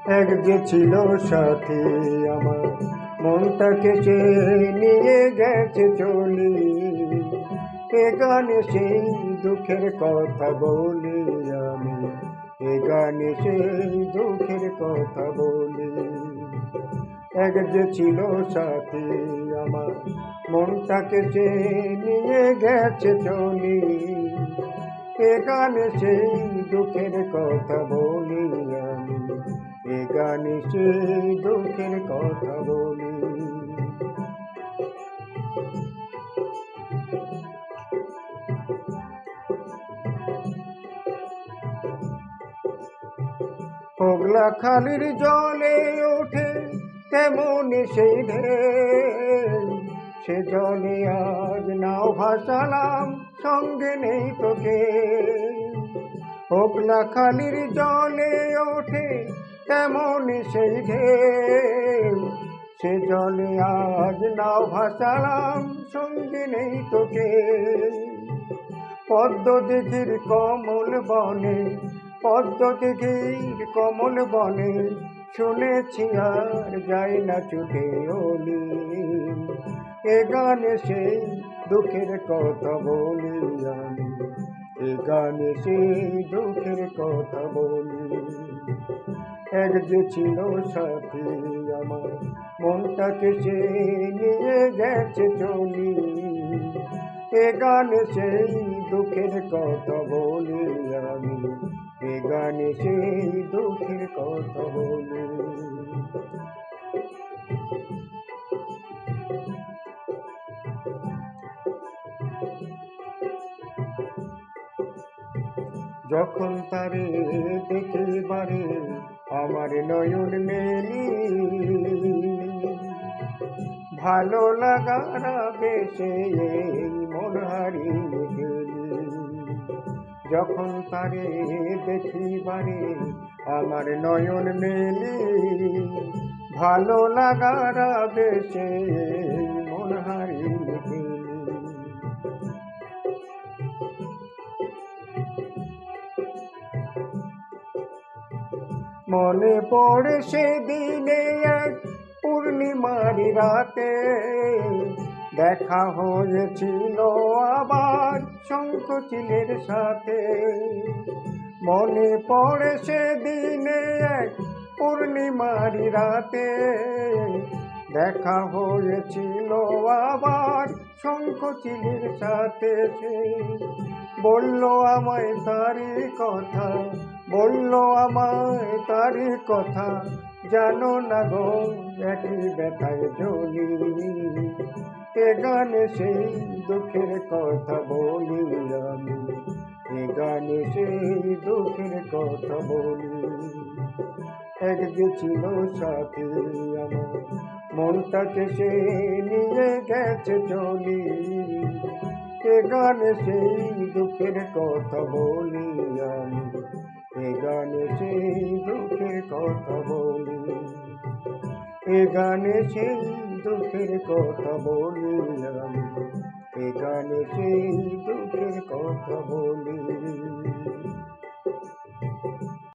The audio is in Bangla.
এক যে ছিল সাথী আমার, মনটাকে সে নিয়ে গেছে চলি। এ গানে সেই দুঃখের কথা বলি আমি, এ গানে সেই দুঃখের কথা বলি। এক যে ছিল সাথী আমার, মনটাকে সে নিয়ে গেছে চলি। এ গানে সেই দুঃখের কথা বলি আমি, এ গানে সেই দুঃখের কথা বলি। পগলা খালির জলে ওঠে তেমনি সেই ঢেউ, সে জলে আজ নাও ভাসালাম, সঙ্গে নেই তোকে। পগলা খালির জলে ওঠে তেমনি সেই ঢেউ, সে জলে আজ নাও ভাসালাম, সঙ্গে নেই তোকে। পদ্ম দিঘির কমল বনে, পদ্ম দিঘির কমল বনে, শুনেছি আর যাই না ছুটে ওলি। এ গানে সেই দুঃখের কথা বলি আমি, এ গানে সেই দুঃখের কথা বলি। এক যে ছিল সাথী আমার, মনটাকে সে নিয়ে গেছে চলি। এ গানে সেই দুঃখের কথা বলি আমি, এ গানে সেই দুঃখের কথা বলি। যখন তারে দেখি বারে আমার নয়ন মেলি, ভালো লাগার বেশে এই মন হারিয়ে গেলি। যখন তারে দেখি বারে আমার নয়ন মেলি, ভালো লাগার বেশে এই মন হারিয়ে গেলি। মনে পড়ে সেদিনে এক পূর্ণিমার রাতে, দেখা হয়েছিল আবার শঙ্খচিলের সাথে। মনে পড়ে সেদিনে এক পূর্ণিমার রাতে, দেখা হয়েছিল আবার শঙ্খচিলের সাথে। সে বলল আমায় তারই কথা, বলল আমায় তারই কথা, জানো না গো একই ব্যথায় জ্বলি। এ গানে সেই দুঃখের কথা বলি আমি, এ গানে সেই দুঃখের কথা বলি। এক যে ছিল সাথী আমার, মনটাকে সে নিয়ে গেছে চলি। এ গানে সেই দুঃখের কথা বলি আমি, এ গানে সেই দুঃখের কথা বলি। এ গানে সেই দুঃখের কথা বলি আমি, এ গানে সেই দুঃখের কথা বলি।